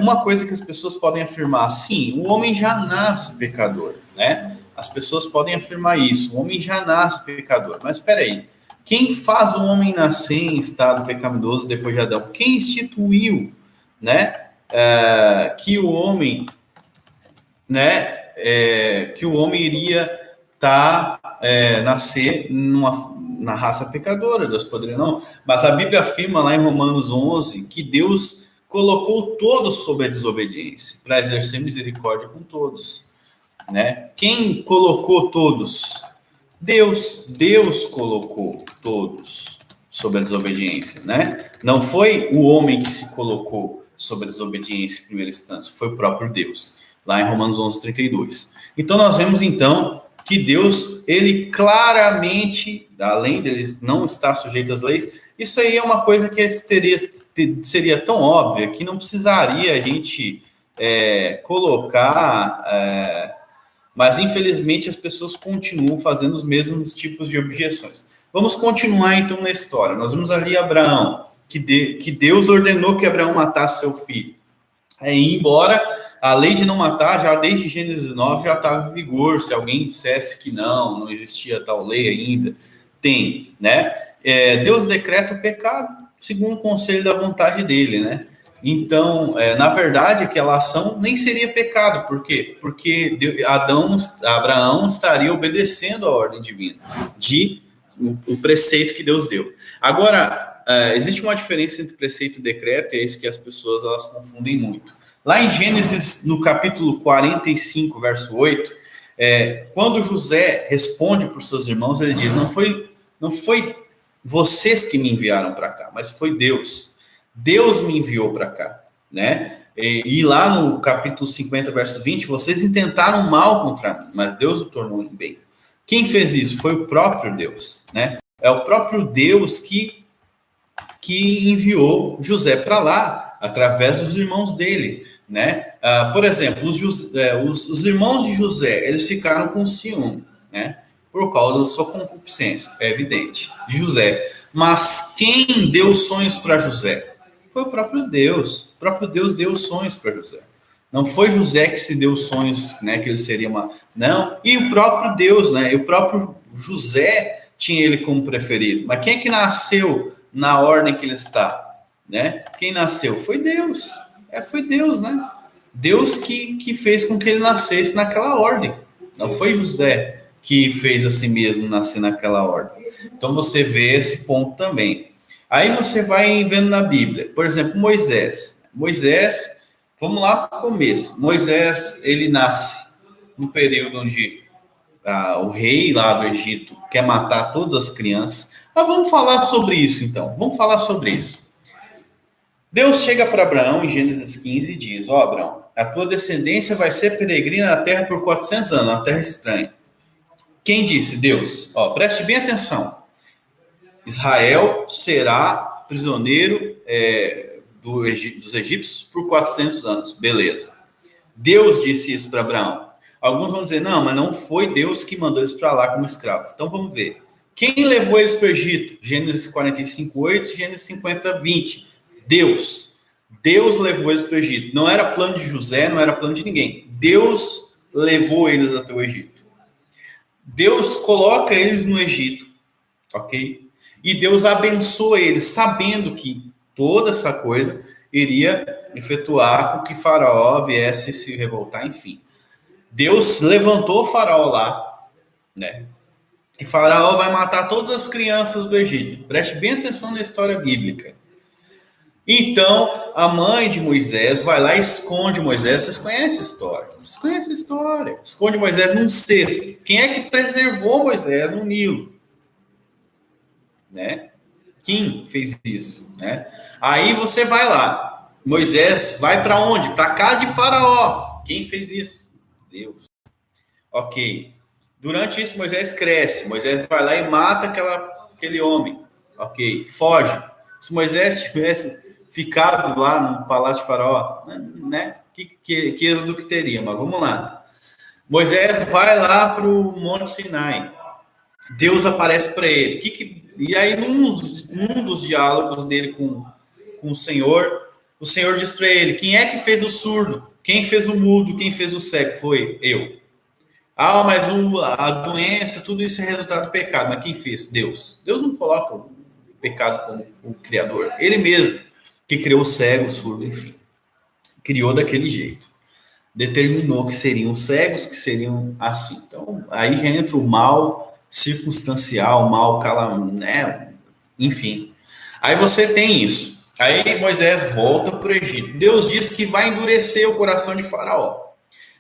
uma coisa que as pessoas podem afirmar, sim, o homem já nasce pecador, né? As pessoas podem afirmar isso, o homem já nasce pecador. Mas espera aí, quem faz o homem nascer em estado pecaminoso depois de Adão? Quem instituiu, né? Que o homem, né? Que o homem iria nascer na raça pecadora, Deus poderia não. Mas a Bíblia afirma lá em Romanos 11 que Deus colocou todos sob a desobediência para exercer misericórdia com todos, né? Quem colocou todos? Deus. Deus colocou todos sob a desobediência, né? Não foi o homem que se colocou sob a desobediência em primeira instância, foi o próprio Deus, lá em Romanos 11:32. Então nós vemos então que Deus, ele claramente, além dele não estar sujeito às leis, isso aí é uma coisa que seria tão óbvia que não precisaria a gente colocar, mas infelizmente as pessoas continuam fazendo os mesmos tipos de objeções. Vamos continuar então na história. Nós vemos ali Abraão, que Deus ordenou que Abraão matasse seu filho. Embora a lei de não matar, já desde Gênesis 9, já estava em vigor. Se alguém dissesse que não existia tal lei ainda, tem, né? Deus decreta o pecado segundo o conselho da vontade dele, né? Então, na verdade, aquela ação nem seria pecado. Por quê? Porque Abraão estaria obedecendo a ordem divina, o preceito que Deus deu. Agora, existe uma diferença entre preceito e decreto, e é isso que as pessoas elas confundem muito. Lá em Gênesis, no capítulo 45, verso 8, quando José responde para os seus irmãos, ele diz, não foi vocês que me enviaram para cá, mas foi Deus. Deus me enviou para cá, né? E lá no capítulo 50, verso 20, vocês intentaram mal contra mim, mas Deus o tornou em bem. Quem fez isso? Foi o próprio Deus, né? É o próprio Deus que enviou José para lá, através dos irmãos dele, né? Por exemplo, os irmãos de José, eles ficaram com ciúme, né? Por causa da sua concupiscência, é evidente, de José. Mas quem deu sonhos para José? Foi o próprio Deus. O próprio Deus deu sonhos para José. Não foi José que se deu sonhos, né? Que ele seria uma... Não, e o próprio Deus, né? E o próprio José tinha ele como preferido. Mas quem é que nasceu na ordem que ele está, né? Quem nasceu? Foi Deus. Foi Deus, né? Deus que fez com que ele nascesse naquela ordem. Não foi José que fez a si mesmo nascer naquela ordem. Então você vê esse ponto também. Aí você vai vendo na Bíblia, por exemplo, Moisés, vamos lá para o começo. Moisés, ele nasce no período onde o rei lá do Egito quer matar todas as crianças. Mas vamos falar sobre isso então, vamos falar sobre isso. Deus chega para Abraão em Gênesis 15 e diz, Abraão, a tua descendência vai ser peregrina na terra por 400 anos, uma terra estranha. Quem disse? Deus. Preste bem atenção. Israel será prisioneiro dos egípcios por 400 anos. Beleza. Deus disse isso para Abraão. Alguns vão dizer, não, mas não foi Deus que mandou eles para lá como escravo. Então vamos ver. Quem levou eles para o Egito? Gênesis 45, 8, Gênesis 50, 20. Deus. Deus levou eles para o Egito. Não era plano de José, não era plano de ninguém. Deus levou eles até o Egito. Deus coloca eles no Egito, ok? E Deus abençoa eles, sabendo que toda essa coisa iria efetuar com que Faraó viesse se revoltar, enfim. Deus levantou o Faraó lá, né? E Faraó vai matar todas as crianças do Egito. Preste bem atenção na história bíblica. Então, a mãe de Moisés vai lá e esconde Moisés. Vocês conhecem a história? Vocês conhecem a história? Esconde Moisés num cesto. Quem é que preservou Moisés no Nilo? Né? Quem fez isso? Né? Aí você vai lá. Moisés vai para onde? Para casa de Faraó. Quem fez isso? Deus. Ok. Durante isso, Moisés cresce. Moisés vai lá e mata aquele homem. Ok. Foge. Se Moisés tivesse ficado lá no palácio de Faraó, né? Que êxodo que teria? Mas vamos lá. Moisés vai lá para o Monte Sinai. Deus aparece para ele. E aí, num dos diálogos dele com o Senhor O Senhor diz para ele: quem é que fez o surdo? Quem fez o mudo? Quem fez o cego? Foi eu. Ah, mas a doença, tudo isso é resultado do pecado. Mas quem fez? Deus. Deus não coloca o pecado como o Criador. Ele mesmo que criou o cego, o surdo, enfim. Criou daquele jeito. Determinou que seriam cegos, que seriam assim. Então, aí já entra o mal circunstancial, o mal né? Enfim. Aí você tem isso. Aí Moisés volta para o Egito. Deus diz que vai endurecer o coração de Faraó.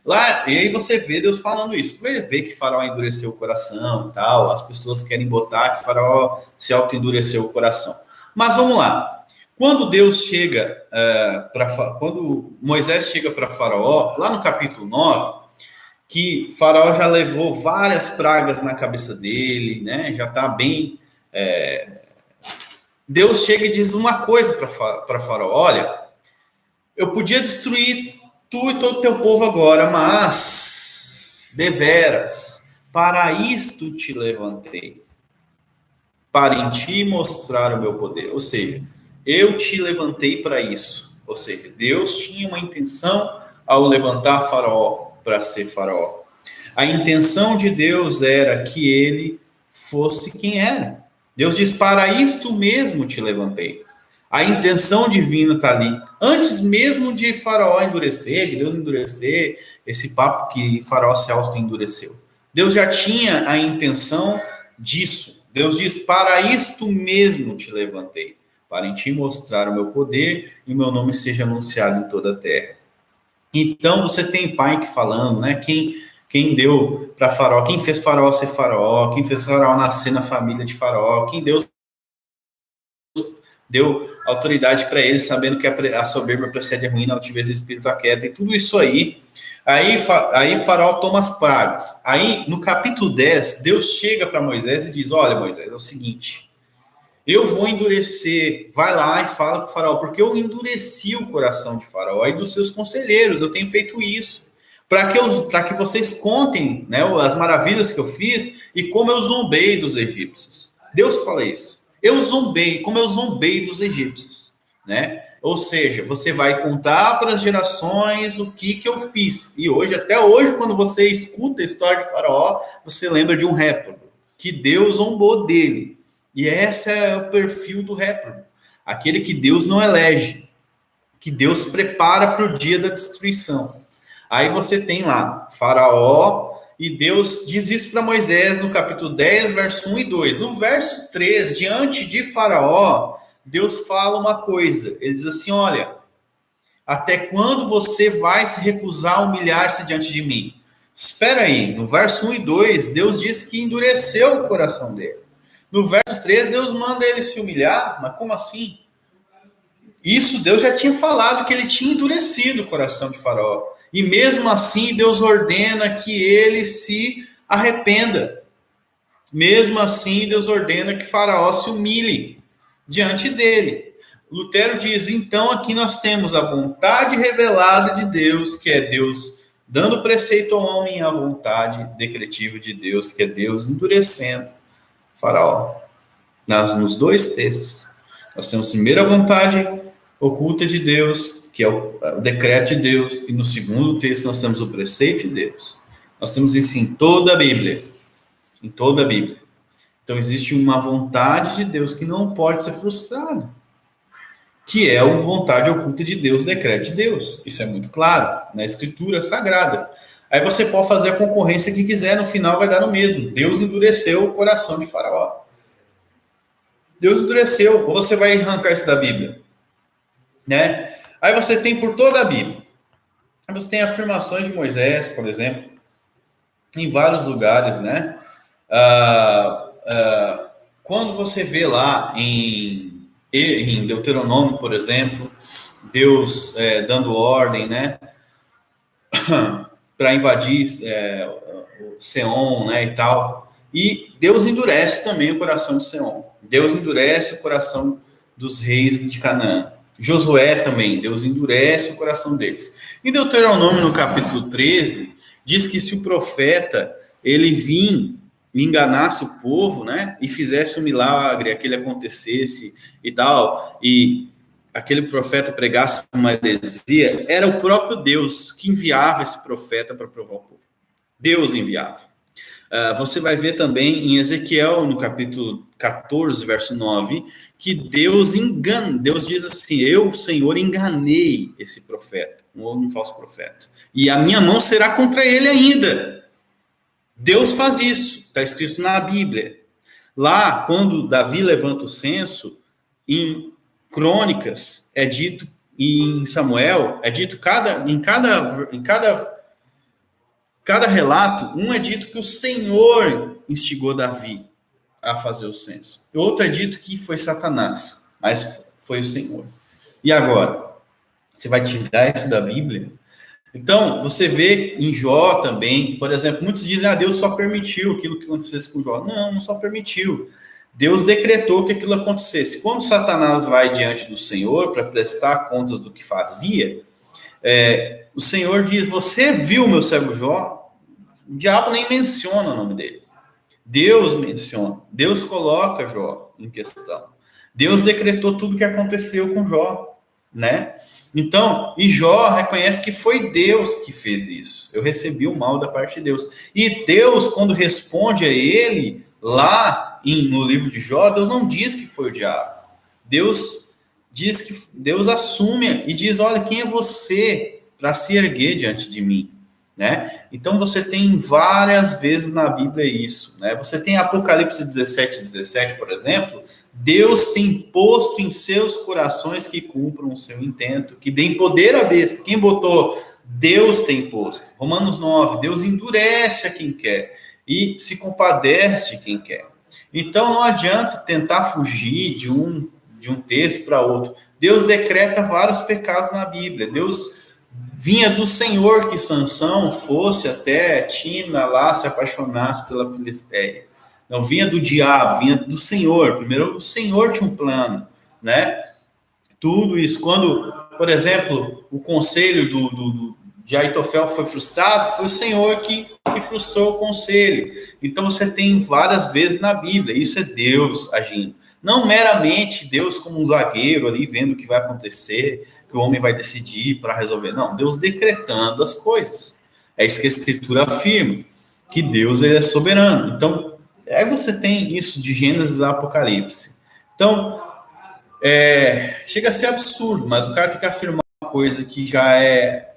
Lá, e aí você vê Deus falando isso. Você vê que Faraó endureceu o coração e tal. As pessoas querem botar que Faraó se auto-endureceu o coração. Mas vamos lá. Quando Deus chega quando Moisés chega para Faraó, lá no capítulo 9, que Faraó já levou várias pragas na cabeça dele, né? Já está bem. Deus chega e diz uma coisa para Faraó: olha, eu podia destruir tu e todo o teu povo agora, mas deveras, para isto te levantei, para em ti mostrar o meu poder. Ou seja, eu te levantei para isso. Ou seja, Deus tinha uma intenção ao levantar Faraó para ser Faraó. A intenção de Deus era que ele fosse quem era. Deus diz: para isto mesmo te levantei. A intenção divina está ali. Antes mesmo de Faraó endurecer, de Deus endurecer, esse papo que Faraó se auto-endureceu. Deus já tinha a intenção disso. Deus diz: para isto mesmo te levantei, para em ti mostrar o meu poder e o meu nome seja anunciado em toda a terra. Então você tem pai que falando, né? Quem deu para Faraó, quem fez Faraó ser Faraó, quem fez Faraó nascer na família de Faraó, quem Deus deu autoridade para ele, sabendo que a soberba precede a ruína, a altivez e espírito a queda, e tudo isso aí. Aí o Faraó toma as pragas. Aí, no capítulo 10, Deus chega para Moisés e diz: olha, Moisés, é o seguinte, eu vou endurecer, vai lá e fala com o Faraó, porque eu endureci o coração de Faraó e dos seus conselheiros, eu tenho feito isso, para que vocês contem, né, as maravilhas que eu fiz e como eu zombei dos egípcios. Deus fala isso. Como eu zombei dos egípcios, né? Ou seja, você vai contar para as gerações o que eu fiz. E hoje, até hoje, quando você escuta a história de Faraó, você lembra de um réprobo, que Deus zombou dele. E esse é o perfil do réprobo. Aquele que Deus não elege, que Deus prepara para o dia da destruição. Aí você tem lá Faraó, e Deus diz isso para Moisés no capítulo 10, verso 1 e 2. No verso 3, diante de Faraó, Deus fala uma coisa. Ele diz assim: olha, até quando você vai se recusar a humilhar-se diante de mim? Espera aí, no verso 1 e 2, Deus diz que endureceu o coração dele. No verso 3, Deus manda ele se humilhar, mas como assim? Isso Deus já tinha falado, que ele tinha endurecido o coração de Faraó. E mesmo assim, Deus ordena que ele se arrependa. Mesmo assim, Deus ordena que Faraó se humilhe diante dele. Lutero diz: então aqui nós temos a vontade revelada de Deus, que é Deus dando preceito ao homem, e a vontade decretiva de Deus, que é Deus endurecendo Faraó. Nos dois textos, nós temos primeiro a vontade oculta de Deus, que é o decreto de Deus, e no segundo texto nós temos o preceito de Deus. Nós temos isso em toda a Bíblia. Em toda a Bíblia. Então existe uma vontade de Deus que não pode ser frustrada, que é a vontade oculta de Deus, o decreto de Deus. Isso é muito claro na Escritura Sagrada. Aí você pode fazer a concorrência que quiser, no final vai dar no mesmo. Deus endureceu o coração de Faraó. Deus endureceu, ou você vai arrancar isso da Bíblia, né? Aí você tem por toda a Bíblia. Aí você tem afirmações de Moisés, por exemplo, em vários lugares, né? Quando você vê lá em Deuteronômio, por exemplo, Deus dando ordem, né, para invadir o Seom, né, e tal, e Deus endurece também o coração de Seom. Deus endurece o coração dos reis de Canaã. Josué também, Deus endurece o coração deles. Em Deuteronômio, no capítulo 13, diz que se o profeta ele vir e enganasse o povo, né, e fizesse um milagre, aquele acontecesse e tal, e aquele profeta pregasse uma heresia, era o próprio Deus que enviava esse profeta para provar o povo. Deus enviava. Você vai ver também em Ezequiel, no capítulo 14, verso 9, que Deus engana. Deus diz assim: eu, Senhor, enganei esse profeta, um falso profeta, e a minha mão será contra ele ainda. Deus faz isso, está escrito na Bíblia. Lá, quando Davi levanta o censo, em Crônicas é dito, e em Samuel é dito, cada relato, um é dito que o Senhor instigou Davi a fazer o censo. Outro é dito que foi Satanás, mas foi o Senhor. E agora? Você vai tirar isso da Bíblia? Então, você vê em Jó também, por exemplo, muitos dizem, Deus só permitiu aquilo que acontecesse com Jó. Não, não só permitiu. Deus decretou que aquilo acontecesse. Quando Satanás vai diante do Senhor para prestar contas do que fazia, o Senhor diz, você viu meu servo Jó? O diabo nem menciona o nome dele. Deus menciona. Deus coloca Jó em questão. Deus decretou tudo o que aconteceu com Jó, né? Então, e Jó reconhece que foi Deus que fez isso. Eu recebi o mal da parte de Deus. E Deus, quando responde a ele, lá no livro de Jó, Deus não diz que foi o diabo. Deus diz que Deus assume e diz, olha, quem é você para se erguer diante de mim? Né? Então você tem várias vezes na Bíblia isso, né? Você tem Apocalipse 17:17, por exemplo, Deus tem posto em seus corações que cumpram o seu intento, que deem poder à besta. Quem botou? Deus tem posto. Romanos 9, Deus endurece a quem quer e se compadece de quem quer. Então não adianta tentar fugir de um texto para outro. Deus decreta vários pecados na Bíblia. Deus vinha do Senhor que Sansão fosse até Tina lá se apaixonasse pela Filisteia. Não vinha do diabo, vinha do Senhor. Primeiro, o Senhor tinha um plano, né? Tudo isso. Quando, por exemplo, o conselho de Aitofel foi frustrado, foi o Senhor que frustrou o conselho. Então, você tem várias vezes na Bíblia. Isso é Deus agindo. Não meramente Deus como um zagueiro ali, vendo o que vai acontecer, que o homem vai decidir para resolver. Não, Deus decretando as coisas. É isso que a Escritura afirma, que Deus ele é soberano. Então, você tem isso de Gênesis a Apocalipse. Então, chega a ser absurdo, mas o cara tem que afirmar uma coisa que já é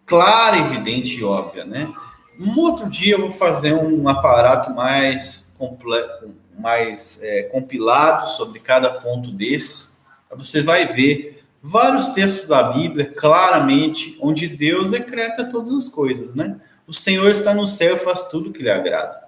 clara, evidente e óbvia, né? Um outro dia eu vou fazer um aparato mais completo, mais compilado sobre cada ponto desse. Você vai ver vários textos da Bíblia, claramente, onde Deus decreta todas as coisas, né? O Senhor está no céu e faz tudo o que lhe agrada.